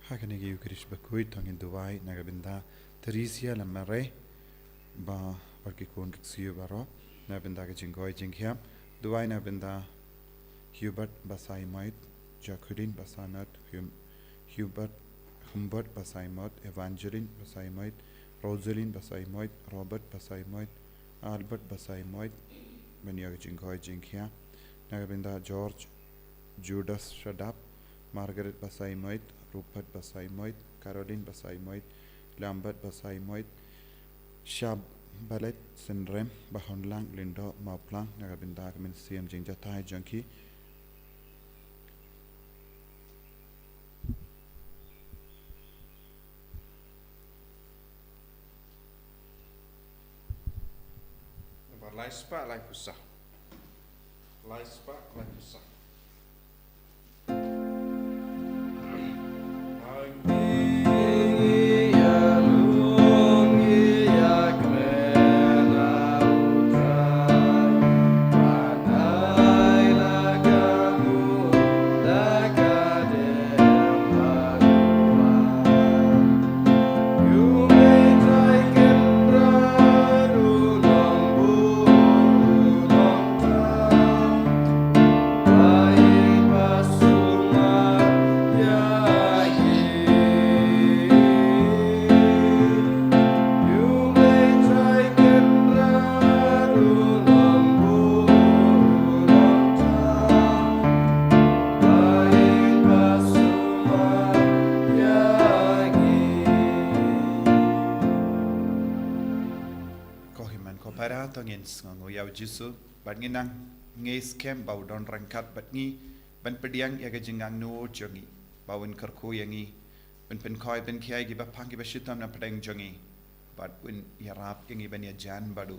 Hakane gi ukrish bakui tongin Dubai nagabinda Terisia lamare ba barkikon kitsiyo baro nagabinda ke jingoi jinghiam Dubai nagabinda Hubert Basaimait Jacqueline Basanat Hubert Basaimot Evangeline Basaimot Rosalind Basaimot Robert Basaimot Albert Basaimot baniya ke jingoi jinghiam nagabinda George Judas Shadap Margaret Basaimot Rupert Basaimot, Caroline Basaimot, Lambert Basaimot, Shab Balet Sindrem, Bahonlang, Lindo, Mauplang, Nagabinda, Min Siam Jingjatai Junkie. Laispa laikusa. Laispa laikusa. Yaw jisu bat nginang ngei scam bau don rangkat bat ngi ban pediang ya gajingang no jongi bawin karko yangi ban pen koi ben kiai gi bapang gi bashitam na pedang jongi bat win yarap yangi ban ya jan badu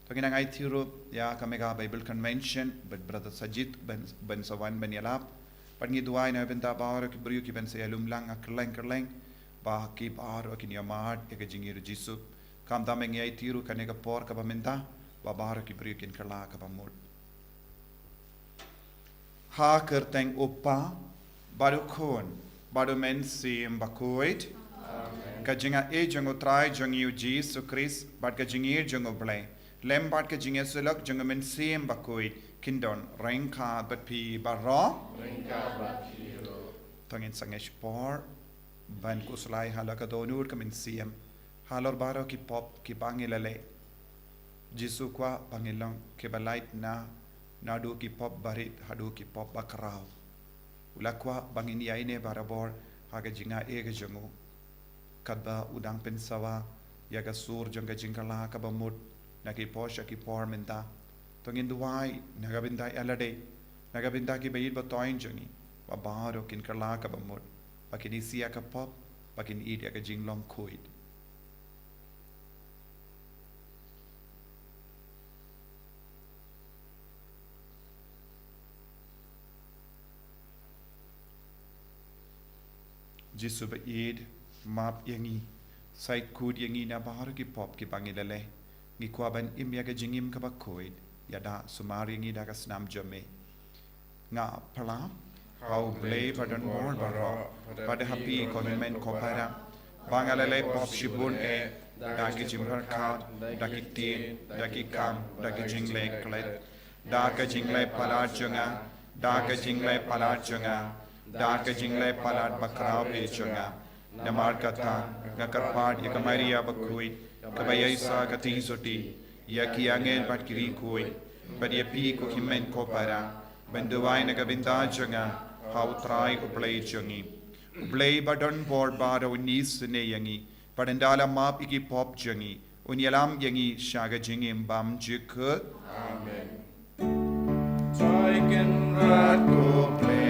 to nginang ai thiru ya kamega bible convention bat brother sajid ban sawan ban yalap bat ngi duai na ben ta bawar ki briu ki ben se alum lang kerleng ba ki bar ki yamad ya gajingi jisu kam ta mengi ai thiru kanega por ka bamenta Babara ki briukin kerla ka bamud. Ha kerteng upa baru kon baru men sim bakuit. Kajinga e jango trai jangi Jesu Christ bat kajingi jango blay. Lem bat kajingi sulak jango men sim bakuit kindon rengka bat pi baro. Rengka bat pi ro. Tangin sangesh por ban kuslai halaka donur ka men sim. Halor baro ki pop ki bangilale. Jisu kwa pangilang kebalait na nadu ki pop barit hadu ki pop bakrau ulakwa bangin yaine barabor haga jinga ega jongo kadba udang pensawa yaga sur jonga jingkala kabamut naki posha ki por menta tongin duai nagabinda alade nagabinda ki bayit batoin jongi babaro kin kala kabamut pakin isia ka pop pakin id yaga jinglong kuid Jisu ba id map yangi sai kud yangi na bahar ki pop ki bangilale ngi kwa ban im yaga jingim ka bakoid yada sumar yangi daga snam jame nga pala how blay padan mor baro pada happy comment ko para bangalale pop shibun e dagi jimhar khat dagi tin dagi kam dagi jingle klet daga jingle palat junga daga jingle palat junga Daka jingle palat bakrao pe chunga namar kata ngakarpad yakamaria bakui kabayasa kati soti yakiangel batkiri kui badyapi ko kimen ko para benduai nagabinda chunga how try uplay chungi uplay badon board baro nis ne yangi padandala map iki pop chungi unyalam yangi shaga jingim bam juk amen try can rat go play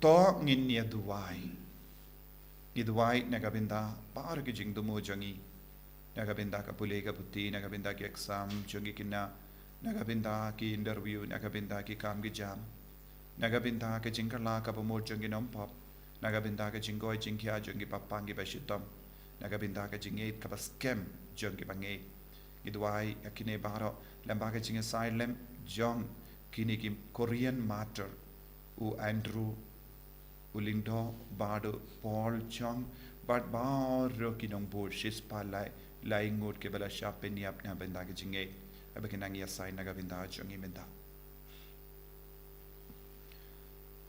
to ngin nia duai nagabinda par ke jing dumo jangi nagabinda ka pulei ka puti nagabinda ki exam jangi kina nagabinda ki interview nagabinda ki kam ki jam nagabinda ke jingkala ka pamor jangi nompap nagabinda ke jingoi jingkia jangi papangi bashitam nagabinda ke jingait ka scam jangi bangai iduai akine baro lembaga jinga silem John kini ki Korean matter u Andrew Ulindo Bado Paul Chong but baro kinong bur shis palai lai ngut ke bala shapen yap na benda ke jinge abekinang ya sai naga benda jongi benda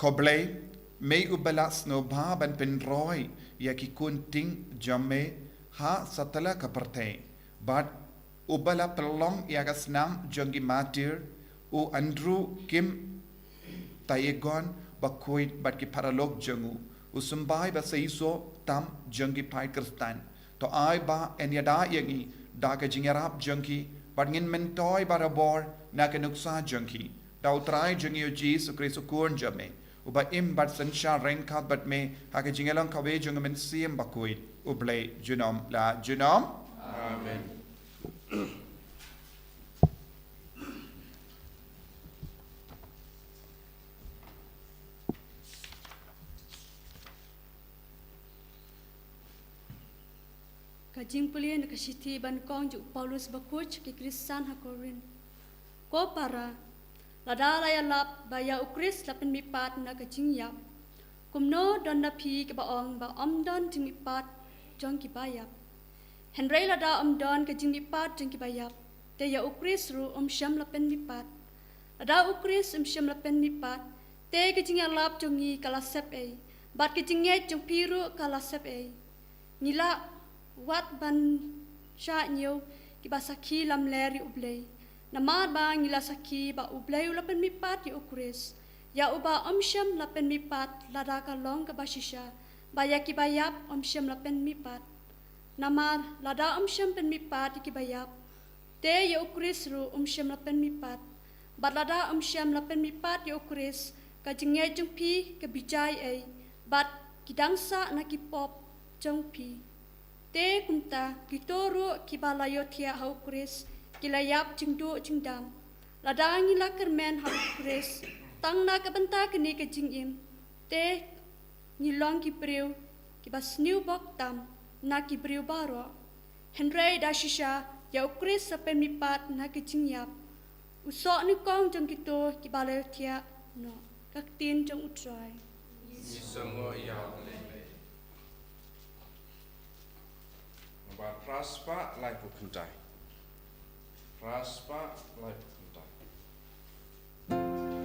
koble me ubalas no ba ban pen roy ya ki kunting jamme ha satala kaparte but ubala pelong ya kasnam jongi matir u Andrew Kim Tayegon bakoit bat ki paralog jangu usumbai ba seiso tam jangi pai kristan to ai ba en yada yangi da ka jingarap jangi bat ngin mentoi barabor na ka nuksa jangi da utrai jangi o Jesus Christ kun jame uba im bat sansha renkat bat me ha ka jingalang ka we jang men siem bakoit ublay junom la junom amen Kajing pulian ke siti ban kong juk Paulus bakuch ke Kristan ha Korin. Ko para lada laya lap baya ukris lapen mipat na kajing yap. Kumno don na pi ke baong ba don jing mipat jong ki bayap. Henry lada don kajing mipat jong ki bayap. Te ya ukris ru syam lapen mipat. Lada ukris syam lapen mipat. Te kajing lap jongi kalasep e. Bat kajing jong piru kalasep e. Nila wat ban sha nyo ki basaki lam leri ublay namad ba ngila saki ba ublay ulapen mipat ki ukris ya uba syam lapen mipat lada ka long ka basisha ba ya ki bayap syam lapen mipat namad lada syam pen mipat ki bayap te ya ukris ru syam lapen mipat ba lada syam lapen mipat ki ukris ka jinge jung pi ke bijai ai bat kidangsa na ki pop jung pi te kunta kitoro kibalayo tia hau kris kilayap jingdo jingdam ladangi la kermen hau kris tang na kabenta kini ke jingim te nilong ki priu kibas new bok tam na ki priu baro Henry dashisha ya kris sapen mipat na ke jingyap usok ni kong jong kito kibalayo tia no kaktin jong utrai Isango ya But Raspa like Bukuntai. Raspa like Bukuntai.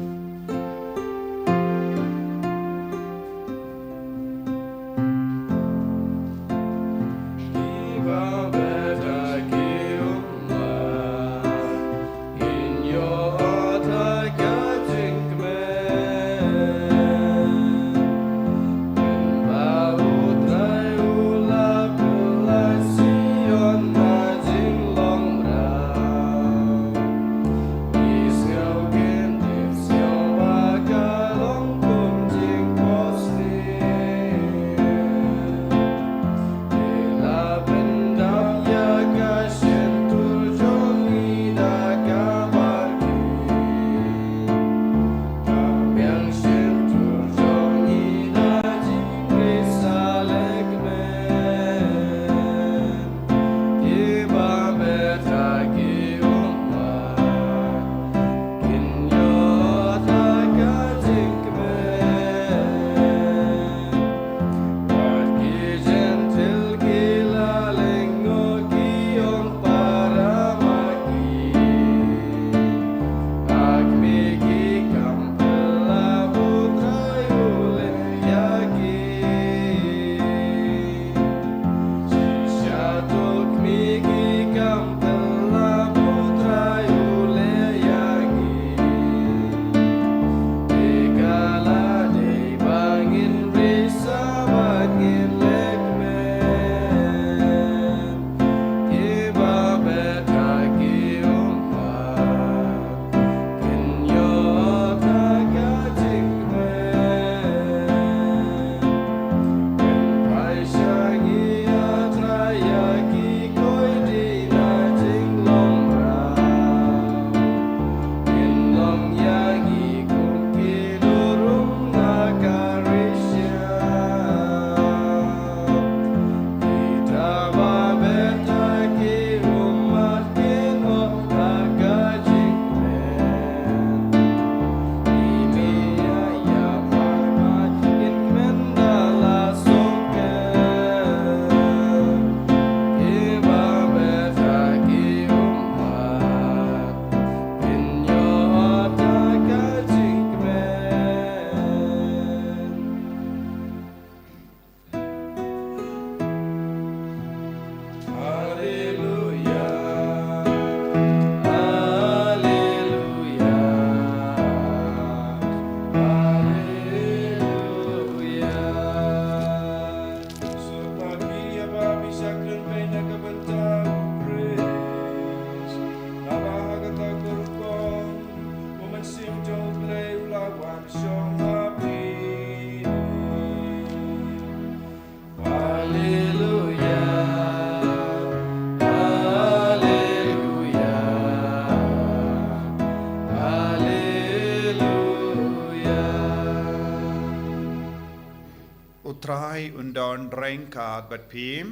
utrai undon rengkat bat pim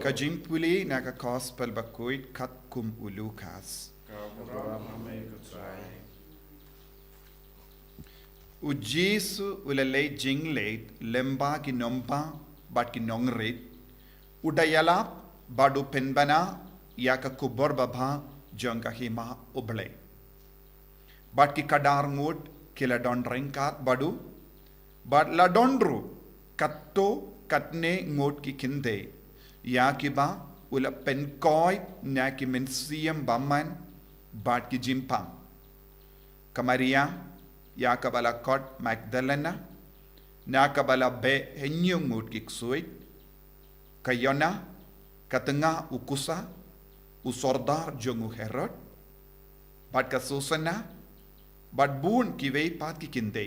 ka jimpuli na ka gospel bakuit kat kum ulukas Kau berapa ramai kutrai. Ujisu ulalay jinglate lemba ki nomba bat ki nongrit udayalap badu penbana ya ka kubor baba jangka hima uble bat ki kadar ngut kila don rengkat badu bat la dondru katto katne ngut ki kinde ya ki ba ula penkoy na ki mensiam baman bat ki jimpang kamaria ya kabala kot Magdalena na kabala be henyungut kiksuit kayona katengah ukusa usordar jongu Herod bat kasusana bat bun kiwei pat ki kinde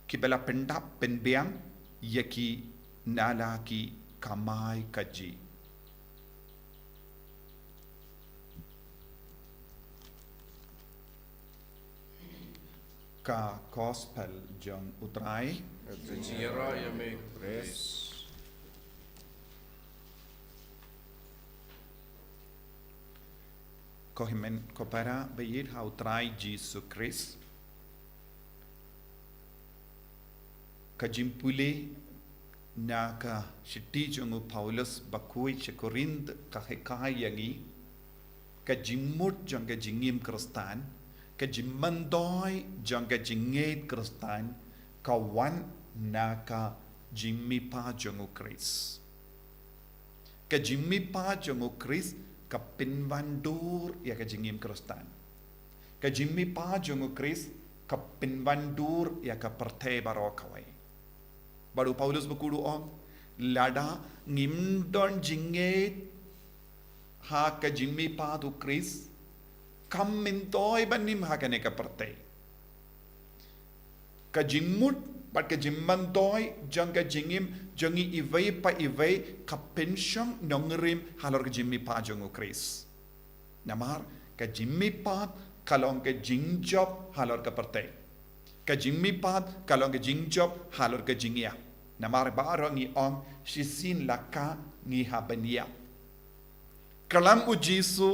kibala pendap penbiang yaki nala ki kamai kaji ka gospel jong utrai Sejira yang make grace. ko himen ko para bayit ha utrai Jesus Christ ka jimpule na ka shiti jong Paulus bakui che Korint ka hekai yangi ka jimmut jong ka jingim Kristan ka jimmandoi jong ka jinget Kristan ka wan na ka jimmi pa jong Chris ka jimmi pa jong Chris ka pinwandur ya ka jingim Kristan ka jimmi pa jong Chris ka pinwandur ya ka partay baro kawai baru Paulus bakudu om lada ngimdon jinget ha ka jimmi pa tu Chris kam mintoy banim ha ka ne ka partay ka jimmut bat ka jimmantoy jang ka jingim jangi ivay pa ivay ka pensyong nongrim halor ka jimmi pa jangu Chris namar ka jimmi pa kalong ka jingjob halor ka partay ka jimmi pa kalong ka jingjob halor ka jingya namar baro ngi ong shisin laka ngi habania kalam ujisu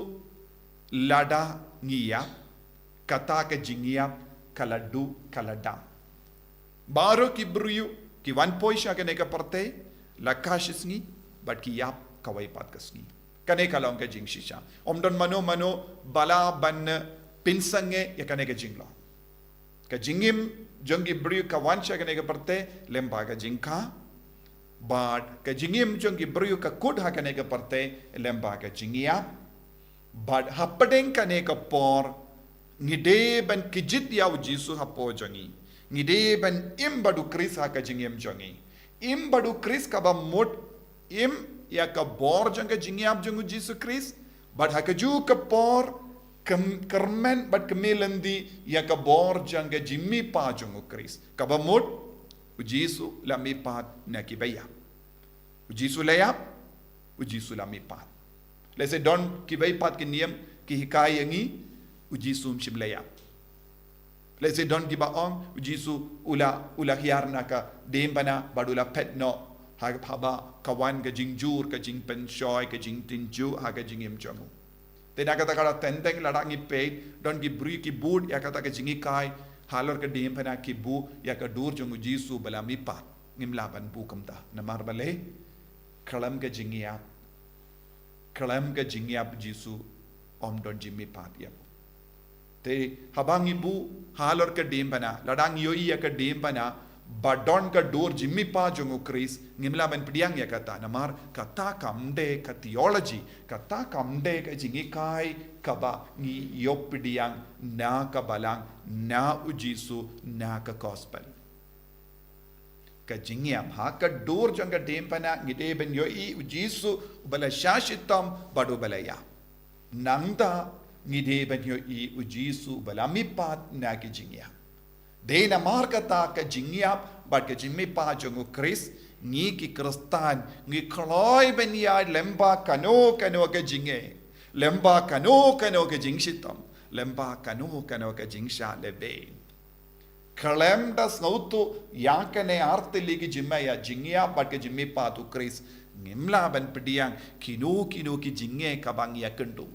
lada ngiya kata ka jingya kaladu kaladam Baru ki bruyu ki wan poisha kane ka parte la kashisngi but ki yap kawai pat kasngi kane ka long ka jing shisha omdon mano bala ban pinsange ya kane ka jinglo ka jingim jongi bruyu ka wansha kane ka parte lemba ka jingka but ka jingim jongi bruyu ka kud ha kane ka parte lemba ka jingia but hapadeng kane ka por ngide ban kijit ya ujisu hapo jongi ngide ban imbadu Chris ha ka jingem jongi imbadu Chris ka ba mot im ya ka bor jong ka jingiam jongu Jesus Chris but ha ka ju ka por kermen but kemelandi ya ka bor jong ka jimmi pa jongu Chris ka ba mot ujisu la mi pat na ki baya ujisu la yap ujisu la mi pat lese don ki bay pat ki niem ki hikai yangi ujisu mshim la yap Lese don di baong ujisu ula hiarna ka dembana badula petno ha phaba kawan ka jingjur ka jing penshoy ka jing tinju ha ka jingim jamu tena kata kala tenteng ladangi peit don ki bri ki bud ya kata ka jingi kai halor ka dembana ki bu ya ka dur jamu jisu balami pat ngimlaban bu kamta namar bale kalam ka jingiap jisu om don jimmi pat ya te habang ibu halor ka dembana ladang yoi ya ka dembana badon ka dor jimmi pa jongo Chris ngimla ban pediang ya kata namar kata kamde ka theology kata kamde ka jingi kai ka ba ngi yop pediang na ka balang na ujisu na ka gospel ka jingi ha ka dor jonga dembana ngide ben yoi ujisu bala shashitam badu balaya nangda ngide banyo I ujisu balami pat na ki jingya de na markata ka jingya bat ka jimmi pa jongu Chris ngi ki kristan ngi kloi benya lemba kano ka jinge lemba kano ka jingshitam lemba kano ka jingsha lebe Kalem das ngautu yakane arteligi jimaya jingia bat ke jimmi patu Chris ngimla ban pediang kinu ki jinge kabang yakendu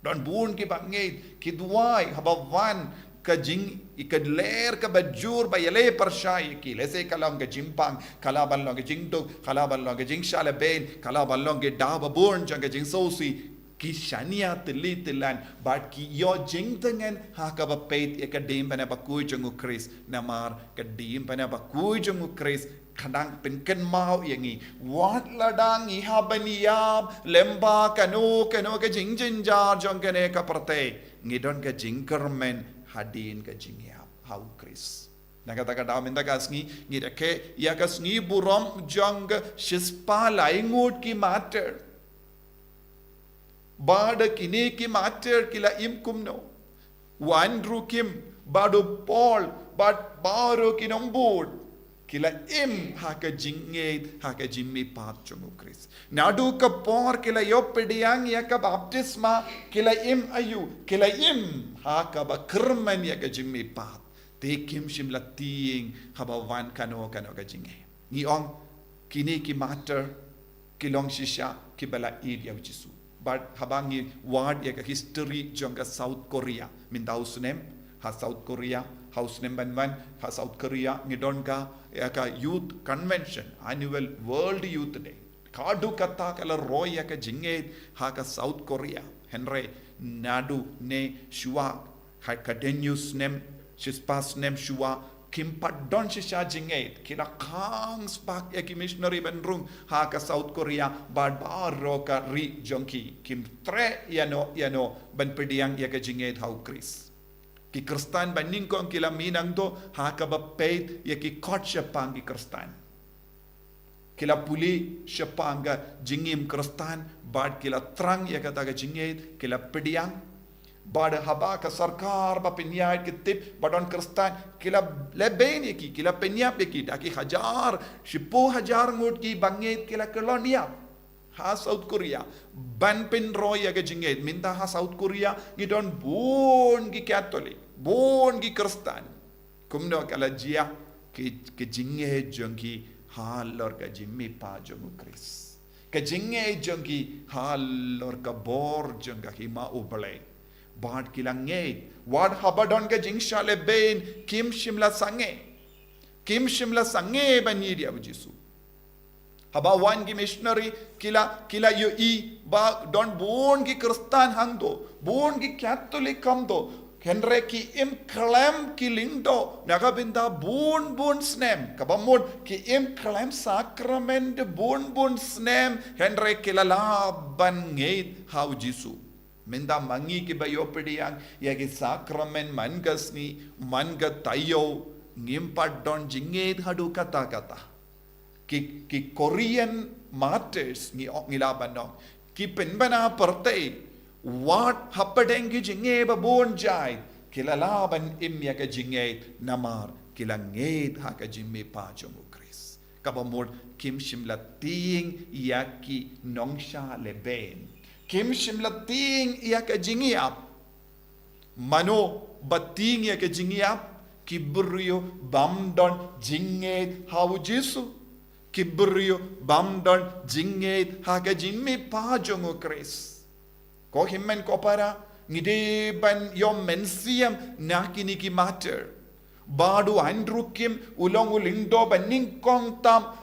don bun ki bangai ki duai habawan ka jing ikad ler ka bajur ba yale persyai ki lese kalang ke jimpang kala balong ke jingduk kala balong ke jingshala ben kala balong ke da babun jang ke jing sosi ki shania tilan but ki yo jing tengen ha ka ba peit e ka dim bana ba kui jungu Chris namar ka dim bana ba kui jungu Chris kadang pen ken mau yangi wat ladang I habaniab lemba kanu ke jing jar jong kene ka prate ngidon ka jingkermen hadin ka jingiap how Chris nakata daw minda kasngi ngidake ya kasngi burom jong shispa laingut ki matter Bada kini ki mater kila im kumno. Wandru kim bado Paul bad baro kinombud. Kila im haka jinged haka jimmi pat chungu Chris. Nadu ka por kila yo pediang ya ka baptisma kila im ayu kila im haka ba kerman ya ka jimmi pat. Te kim shimla tiing haba wan kano ka jinge. Ni ong kini ki mater kilong shisha kibala id ya Jisu. But habangi word ya history jonga South Korea min house name ha South Korea house name ban ha South Korea ngidon ka ya ka youth convention annual world youth day kadu kata kala roy ya ka jinge ha ka South Korea Henry nadu ne shua ha kadenius name shispas name shua kimpat don shisha jinget kila kang spak ya ki missionary benrung ha ka South Korea bad baro ka ri jonki kim tre yano ban pediang ya ka jinget how Chris ki Kristan baning ko kila minang do ha ka ba peit ya ki kot shapang ki Kristan kila puli shapanga jingim Kristan bad kila trang ya ka ta ka jinget kila pediang Bada haba ka sarkar ba penyai ke tip badon Kristan kila leben ki kila penyap ki daki hajar 10,000 ngut ki banget kila kolonia ha South Korea ban pen roy ya ke jinget minta ha South Korea gidon bon ki Catholic bon ki Kristan kumno kala jia ke jinget jongki halor ka jimmi pa jongu Chris ke jinget jongki halor ka bor jonga hima ubale Bad kilange, wad habadon ka jingsha le ben, kim shimla sange baniri abu Jisu. Haba wan ki missionary kila yu I ba don bon ki Kristan hangdo, bon ki Catholic kamdo, henre ki im klam ki lindo, nagabinda bon snem, kabamod ki im klam sacrament bon snem, henre kila laban ngeit how Jisu. Minda mangi ki bayo pediang ya ki sakramen manga tayo ngimpat don jinged hadu kata ki Korean martyrs ngilaban ki penbana perte what hapadeng ki jinge ba bon jai kilalaban im ya ka jinged namar kilanged ha ka jimme pa jongu Chris kabamod kim shimla ting ya ki nongsha leben Kim shimla ting iya ka jingiap. Mano bating iya ka jingiap. Kibryo bamdon jinget hau Jisu. Kibryo bamdon jinget haga jimmi pa jongo Chris. Ko himmen ko para ngideban yom mensiam nakiniki matter. Badu andrukim ulong ulindo baning kong tam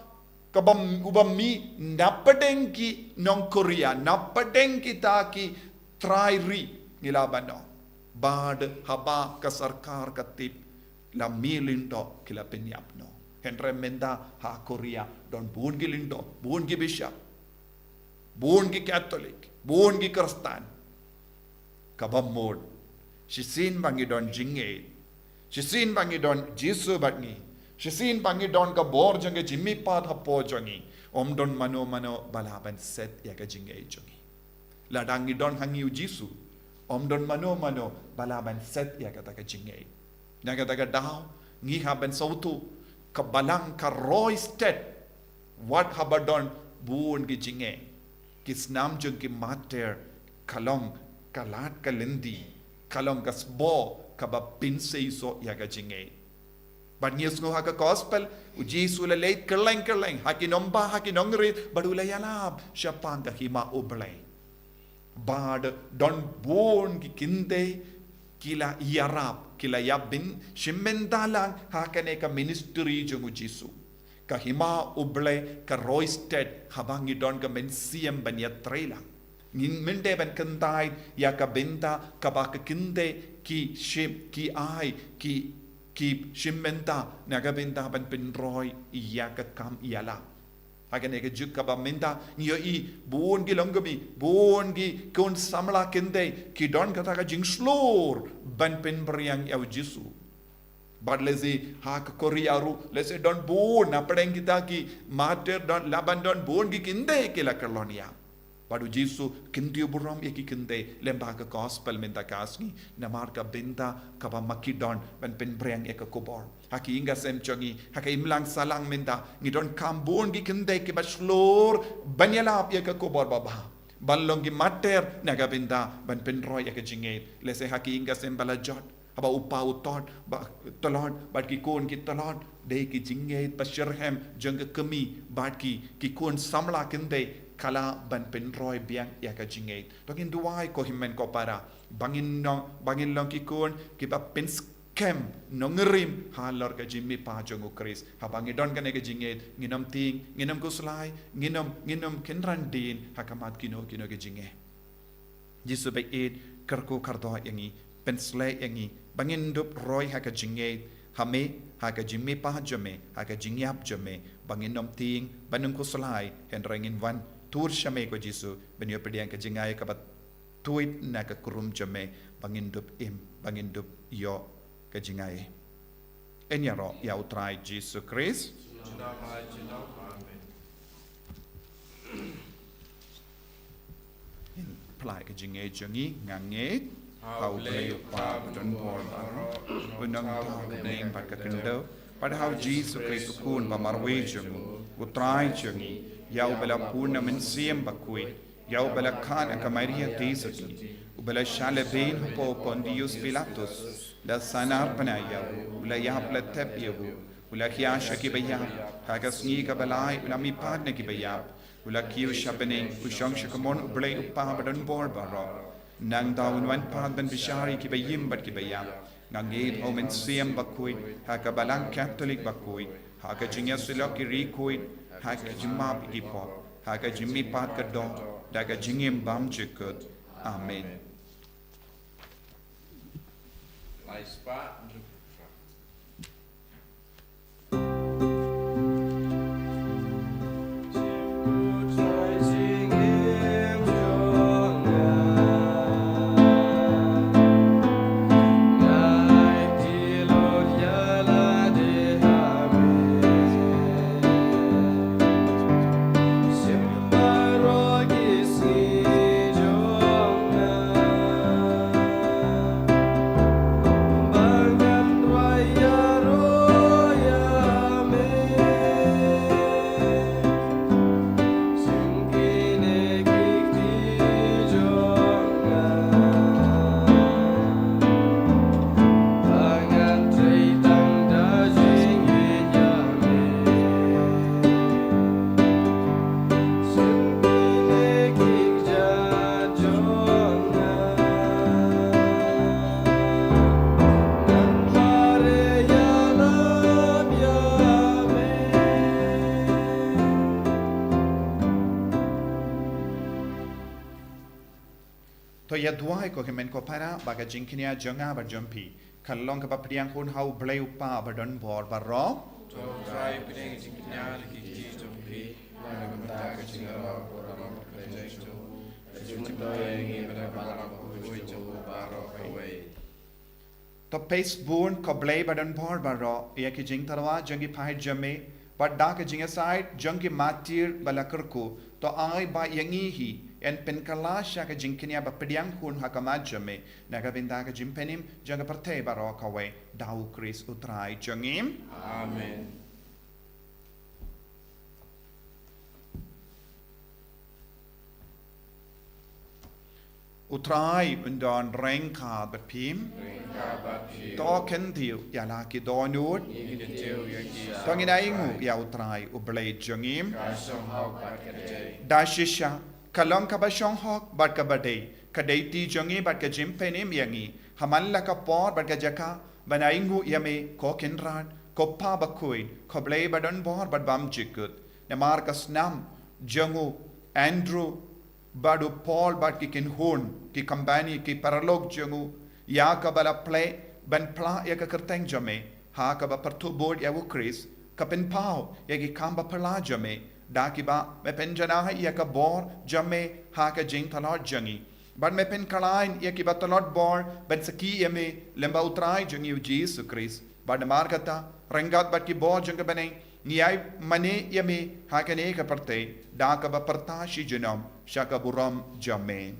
kabam ubami napadengki nong Korea napadengki taki trairi ngilaban no bad haba ka sarkar katip la milindo kila penyap no henre menda ha Korea don bun gilindo bun gi bishop bun gi Catholic bun gi Kristan kabam mod shisin bangi don jinge shisin bangi don Jisu bangi Shisin bangi don ka bor jange jimmi pat hapo jangi om don mano balaban set ya ka jinge jangi ladangi don hangi Jisu om don mano balaban set ya ka ta ka jinge naga daga daw ngi haben sautu ka balang ka roy stet what habadon buon gi jinge kisnam jung ki mater kalong kalat kalindi kalong kasbo ka ba pinse so ya ka jinge But news ngo haka gospel, ujisu la late kerleng, haki nomba, haki nongri, but ulayalab, shapanga hima oblay. Bad don born ki kinde, kila yarab, kila yabin, shimmendalang, hakane ka ministry jung ujisu. Ka hima oblay, ka roisted, habangi don ka mensiam banyatrela. Ngin mende ban kandai, ya ka benta, ka baka kinde, ki shim, ki ai, ki shimmenta nagabenta ban penroy iya ka kam iyala agane ka juk ka ba menta nyo I buon gi longomi buon gi kon samla kende ki don kata ka jing slor ban penbriang ya jisu bad lezi ha ka koriaru lezi don buon apeng kita ki mater don laban don buon gi kinde ke la kolonia Badu Jisu kinti buram eki kinte lemba ka gospel minta kasni namar ka benta ka ba makidon ban penbreng eka kobor haki inga sem chongi haka imlang salang minta ngidon kambon gi kinte ke baslor banyala eka kobor baba ballong gi mater naga benta ban penroy eka jinget lese haki inga sem balajot aba upa utot ba tolod bad ki kon ki tolod de ki jinget pasherhem jang kemi bad ki kon samla kinte kala ban penroy biang ya ka jinget tongin duai ko himmen ko para bangin long ki kon ki ba pen scam no ngerim halor ka jimmi pa jongo kris ha bangi don ka ne ka jinget nginam ting nginam ko slai nginam kenran din hakamat kino ka jinget jisu ba ed karko kardo yangi pen slay yangi bangin dup roy ha ka jinget hame ha ka jimmi pa jome ha ka jingyap jome bangin nom ting banung ko slai hen rengin van tur shame ko jisu benyo pediang ka jingay ka bat tuit na ka kurum jame bangindup yo ka jingay enyaro ya utrai jisu Christ in plai ka jingay jangi ngange how play pa don bor baro unang ta ning pat ka kendo padahal jisu Christ kun ba marwe jangu utrai jangi Yau bala purna mensiam bakui, yau bala kan akamaria tesaki, ubala shalabain po pondius Pilatus, la sanar panaya, ula yapla tep yehu, ula kiasha kibaya, hagas ni kabalai, ula mi padne kibaya, ula kiu shabane, ushong shakamon ublay upabadan borbara, nang daun wan padban bishari kibayim bat kibaya, nangid o mensiam bakui, hakabalang Catholic bakui, hakajinga silaki rikuit, haka jimma bigi pop haka jimmi pat ka do daga jingim bam jikut amen ya duai ko kemen ko para baga jingkinia jonga ba jompi kalong ka papriang kun hau blay upa ba don bor ba ro to try piding jingkinia ki jompi na gumta ka jingara ko ram ka jaicho jumto yangi bana bala ko oi jo baro away to Facebook ko blay ba don bor ba ro ya ki jing tarwa jongi phai jame ba da ka jinga side jongi matir balakar ko to ai ba yangi hi en penkalasha ka jingkinia ba pediang kun hakamajame naga binda ka jimpenim janga parte baro kawe dau Chris utrai jangim amen utrai undon rengka bat pim to kentiu ya la ki donut tonginai ya utrai ublei jongim dashisha kalong ka bashong hok bat ka badei kadei ti jongi bat ka jimpenim yangi hamalla ka por bat ka jaka banaingu yame ko kenran ko pa bakui ko blei badon bor bat bam jikut ne markas nam jongu Andrew badu Paul bad ki kin hun ki kambani ki paralog jongu ya ka bala play ban pla ya ka kerteng jame ha ka ba pertu board ya wu Chris ka pen pau ya ki kamba pala jame da ki ba me pen jana ha ya ka bor jame ha ka jing talot jangi bad me pen kalain ya ki ba talot bor ban saki ya me lemba utrai jangi u Jesus Chris bad markata rengat bad ki bor jang bane Niai mane yame hakane ka parte da ka ba parta shi janam shaka buram jame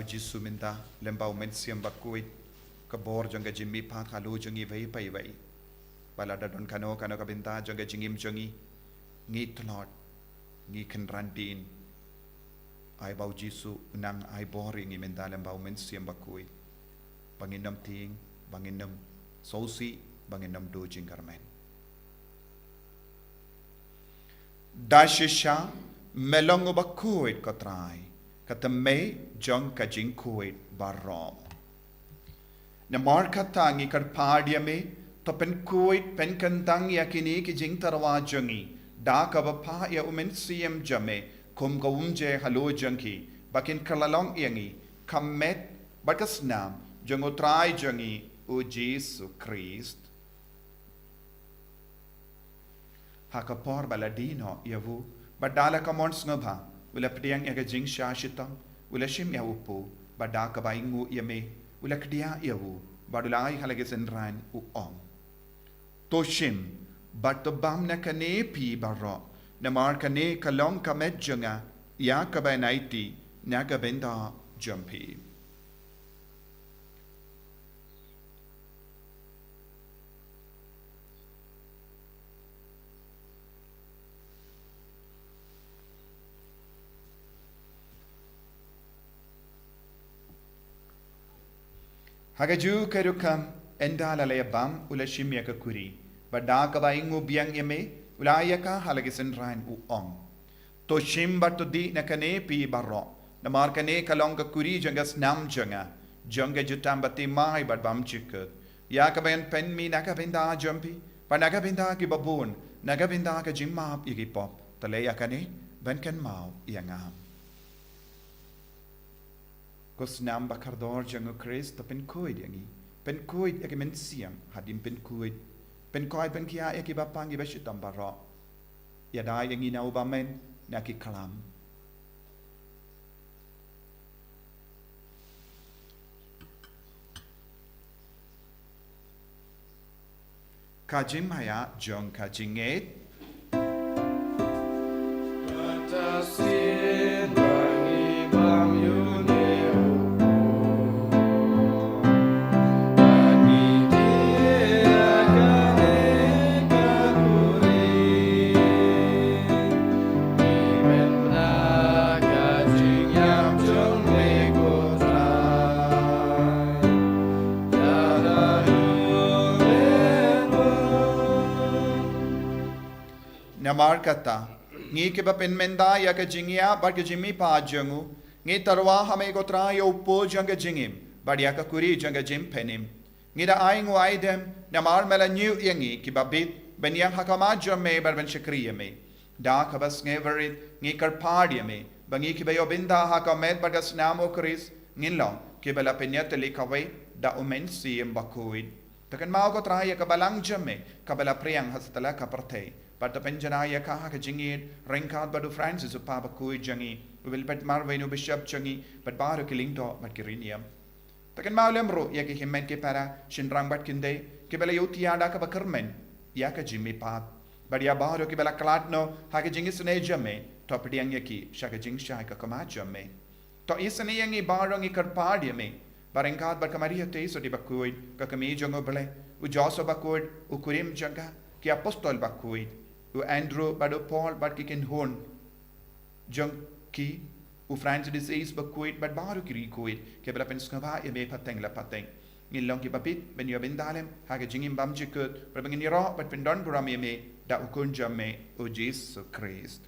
Jisu minta lembau men siam bakui kabor jangga jimmi pat kalu jangi vai pai vai balada don kano ka binta jangga jingim jangi ngi tlot ngi kenrandin ai bau Jisu nang ai boring ngi minta lembau men siam bakui banginam ting banginam sosi banginam do jingkarmen dashisha melongo bakui katrai kata me jong ka jing kuit barom na markata ngi kar padia me to pen kuit pen kantang yakini ki jing tarwa jongi da ka ba pa ya umen siem jame kum ka umje halo jangki bakin kalalong yangi kamet bakas nam jongo trai jongi o Jesus Christ hakapor baladino yavu badala ka mons ngaba Ula pediang yaga jing shashitang, ula shim ya upu, bada kabaingu yame, ula kedia yawu, badulai halagesenran uong. To shim, but to bam na kane pi baro, na mar kane kalong kamet junga, ya kabainaiti, naga benda jumpi. Hagaju kerukam endala bam ula shimya ka kuri bada ka baingu biang yame ulaya ka halagisan rain uong to shim to di nakane pi barro na markane kalong ka kuri jangas nam janga janga jutam bati mai bad bam chikut ya ka bayan pen mi nakabinda jumpi pa nakabinda ki babun nakabinda ka jimap igipop talaya kane ban kan mau yangam Kos nam bakardor jango Chris to pen kuid yangi pen kuid yaki men siam hadim pen kuid pen kia yaki bapang i bashitam baro yadai yangi na ubamen naki kalam kajim haya jong kajinget namar kata ngi ke ba pen menda ya ke jingia bar ke jimi pa jangu ngi tarwa hame ko tra yo po janga jingim bar ya ka kuri janga jim penim ngi da ai ngu ai dem namar mela new yangi ki ba bit ben yang hakama jamme bar ben shakriye me da ka bas ngeverit ngi kar pardia me bangi ki ba yo binda hakamet bar gas namo kris ngin long ki ba la penyat le kawai da umen si embakuid takan mau ko tra ya ka balang jamme ka bala priang hasatala ka partei But penjana ka ka jingit ringkat badu Francis upapa kui jangi will bet marvenu bishop jangi but baru killing to but kiriniam takan maulem ro ya ki himmen ke para shinrang bat kinde ke bela yutiada ka bakarmen ya ka jimmi pat but ya baru ke bela klatno ha ka jingi sne jamme to pediang yaki shaka jing sha ka kama jamme to isane yangi barong ikar padia me barengkat bat kamaria te so di bakui ka kami jongo bele u joso bakui u kurim janga ki apostol bakui u Andrew bado Paul bad ki ken hon jong ki u Francis disease bakuit bad baru ki rikuit ke bela pen skaba e be pateng la pateng ngin long ki papit ben yo ben dalem ha ke jingim bam jikut ber ben ni ro bad pen don buram me da u kun jamme o Jesus Christ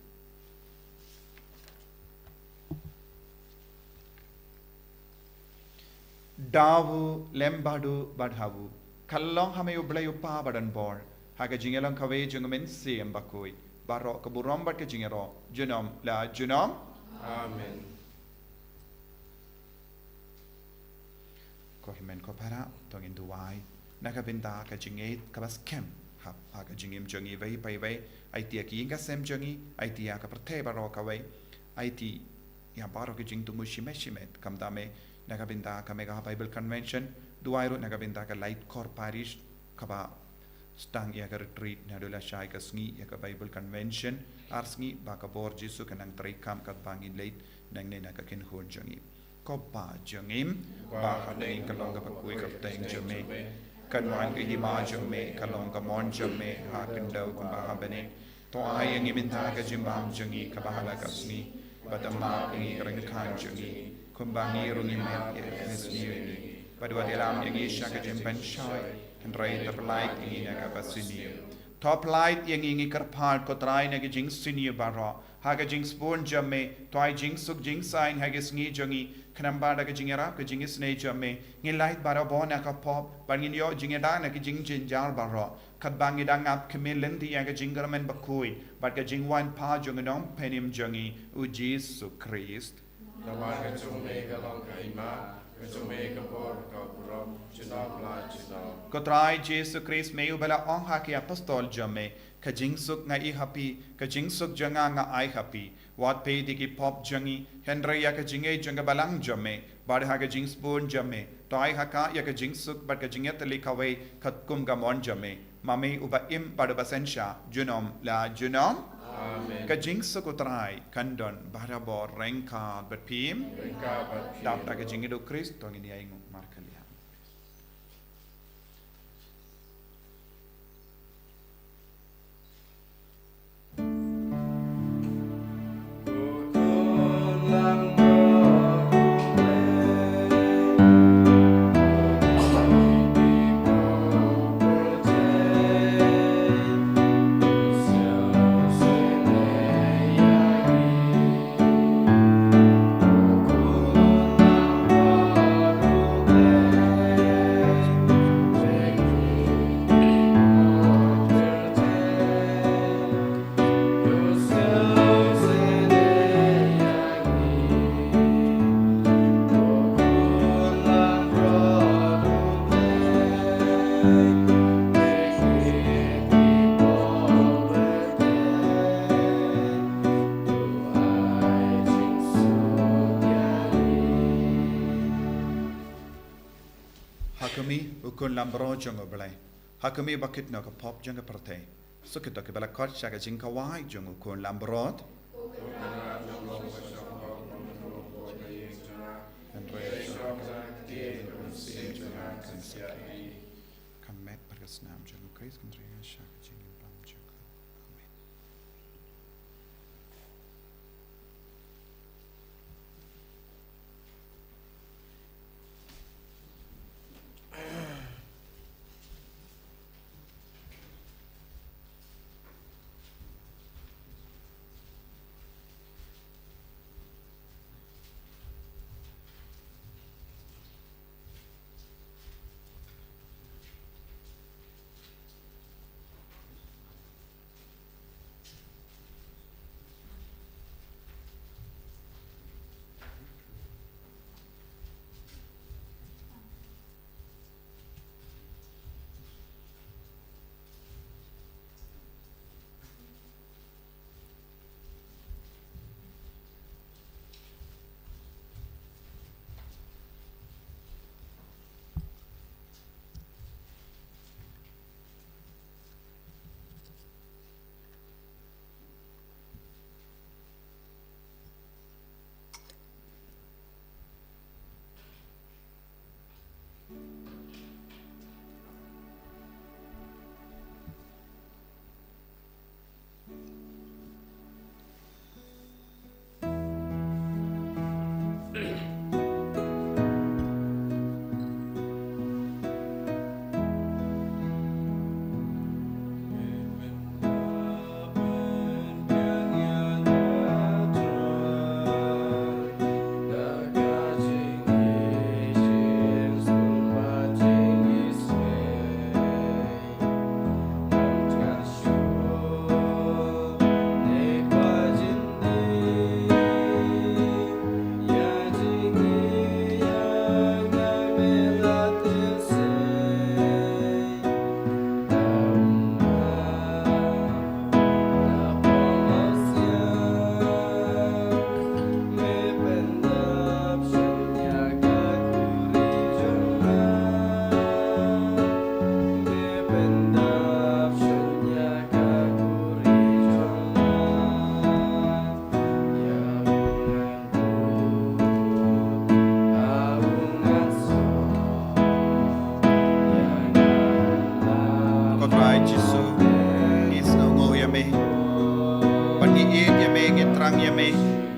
dawu lembadu badhawu kallong hame u blay u pa badan bor Haga jingelang kawe jungamen siem bakui. Barok keburom bat ke jingero. Junom la junom. Amen. Ko himen ko para tongin duwai. Naka binta ka jinget kabas kem. Hap haga jingim jungi vei pai vei. Aitia ki inga sem jungi. Aitia ka perte barok kawe. Aiti ya barok ke jing tungu shimet kam dame. Naka binta ka mega Bible Convention. Duwai ro naka binta ka Light Core Parish kaba stang ya ka retreat na dola shai ka sngi ya ka Bible Convention arsngi ba ka bor Jesu kanang trai kam kat bangin late nang ne na ka ken hon jangi ko ba jangim ba ka ding ka long ka pakui ka teng jame kan wan ka hima jame ka long ka mon jame ha kan dau ka ba bane to ai yang min ta ka jimbam jangi ka ba hala ka sngi batama ngi reng khan jangi kumbangi rungi me ya sni badwa dilam yang isha ka jimban shai and right the light in a basini top light yang ingi karpal ko try na jing sini bara haga jing spawn jamme toy jing suk jing sign haga sngi jangi khnamba da jingera ka jing snei jamme ngi light bara bona ka pop bangin yo jingeda na ki jing jin jar bara kat bangi da ngap kemilen di yaga jingermen bakui but ka jing wan pa jungnom penim jangi u Jesus Christ Nawan ka chume ka long ka ima Kecuali kapor kau purom cinau pelan cinau. Kotrai Jesus Christ meu bela ong haki apostol jamme ka jingsuk nga I happy ka jingsuk janga nga ai happy wat pe diki pop jangi Henry ya ka jinge janga balang jamme bad ha ka jings bon jamme tai haka ya ka jingsuk bad ka jinget li kawai khat kum ga mon jamme mami uba im bad basensha junom la junom Amen. Ka jingsuk kotrai kandon barabor rengka bat pim Rengka bat pim. dap ta ka jingido Christ tong ini aing markalia Hakumi ukun lambro jongo belai. Hakumi bakit no ka pop jonga prate. So kita ke bala kot shaga jingka wai jongo ukun lambrot. Kamet berkesnam jongo Christ kan ringa shaga jingin bam jongo. Amen.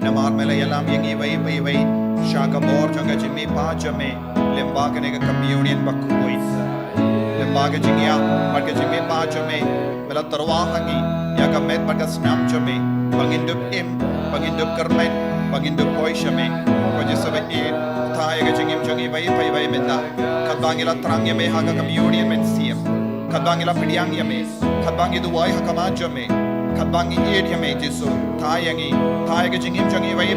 namar mela yalam yangi vai shaka bor jonga jimmi pa jame lembaga nega communion bakuit lembaga jingya marga jimmi pa jame mela terwahangi ya kamet marga snam jame bangindup bangindup kermen bangindup poi jame ko jisabe thaya ga jingim jongi vai menda kadangila trang yame haga communion men siem kadangila pidiang yame kadangi duwai hakama jame kadangi yame jisu thaya ga jingim jongi vai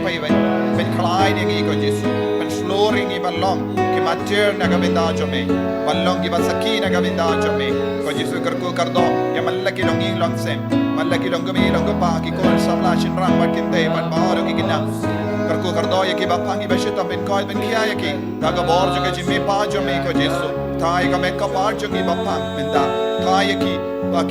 ben khlai ni ko jisu ben floring ni ballong ki mater naga benda jame ballong ki basaki naga benda jame ko jisu karko kardo ya mallaki longi longsem mallaki longami longpa ki kol samla shinrang markinte ban baru ki gina karko kardo ya ki bapangi bashita ben koi ben kia ya ki daga bor joge jimmi pa jame ko jisu thaya ga mekka par jogi bapang benda thaya ki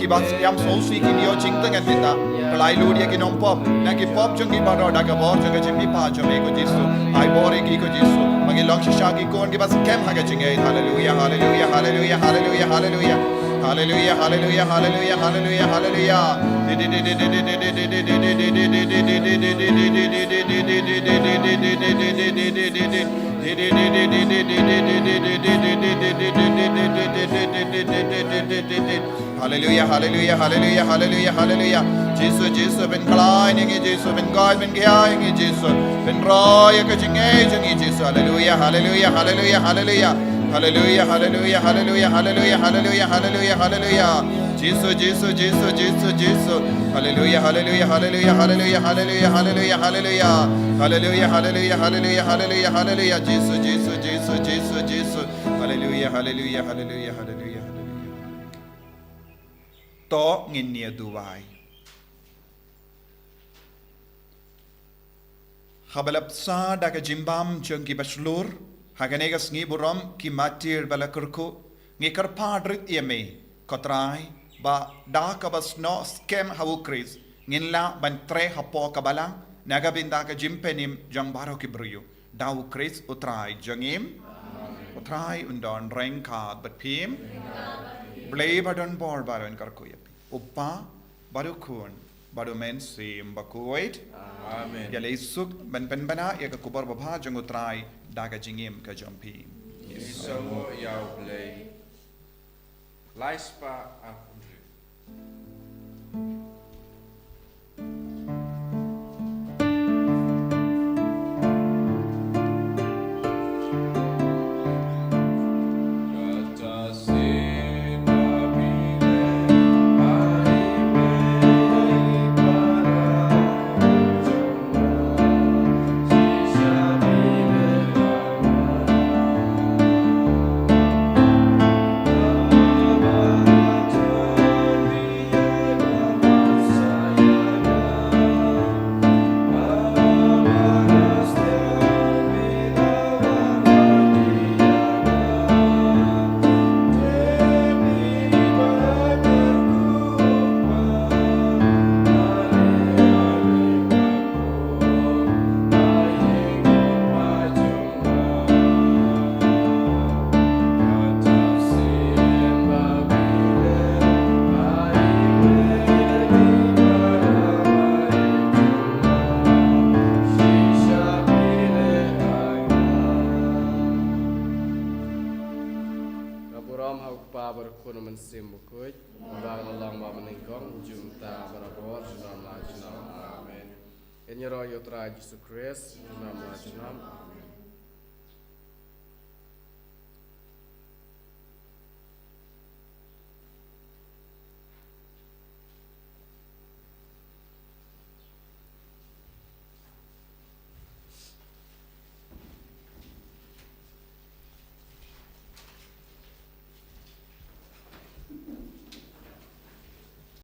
ki bas yam sosi ki nio chingtang benda Pelai ludia ki non pop, na ki pop jongi baro daga bor jonga jimmi pa jome ko jisu, ai bore ki ko jisu, mangi long shisha ki kon ki bas kem haga jinge, hallelujah, hallelujah, hallelujah, hallelujah, hallelujah, hallelujah, hallelujah, hallelujah, hallelujah, hallelujah. Hallelujah, hallelujah, hallelujah, hallelujah, hallelujah. Jesus ben kalai ni Jesus ben God ben kaya ni Jesus ben roya ka jinge jinge Jesus. Hallelujah, hallelujah, hallelujah, hallelujah. Hallelujah, hallelujah, hallelujah, hallelujah, hallelujah, hallelujah, hallelujah. Jesus. Hallelujah, hallelujah, hallelujah, hallelujah, hallelujah, hallelujah, hallelujah. Hallelujah, hallelujah, hallelujah, hallelujah, hallelujah. Jesus. Hallelujah, hallelujah, hallelujah, hallelujah. To nginia duwai. Habalap sa daga jimbam jeng ki baslur haganega sngi buram ki matir balakurku ngi karpadrit yeme kotrai ba da ka basno skem hawu kris nginla ban tre hapo kabalang naga binda ka jimpenim jang baro ki bruyu dawu kris utrai jangim utrai undon rengka batpim blay badon bor baron karkuya uppa barukun baru men sim bakuit Amen. ya leisuk ben bana ya ka kubar babha jangutrai daga jingim ka jampi Isomo yau play. Laispa apunju. Jesus Christ, nama Tuhan.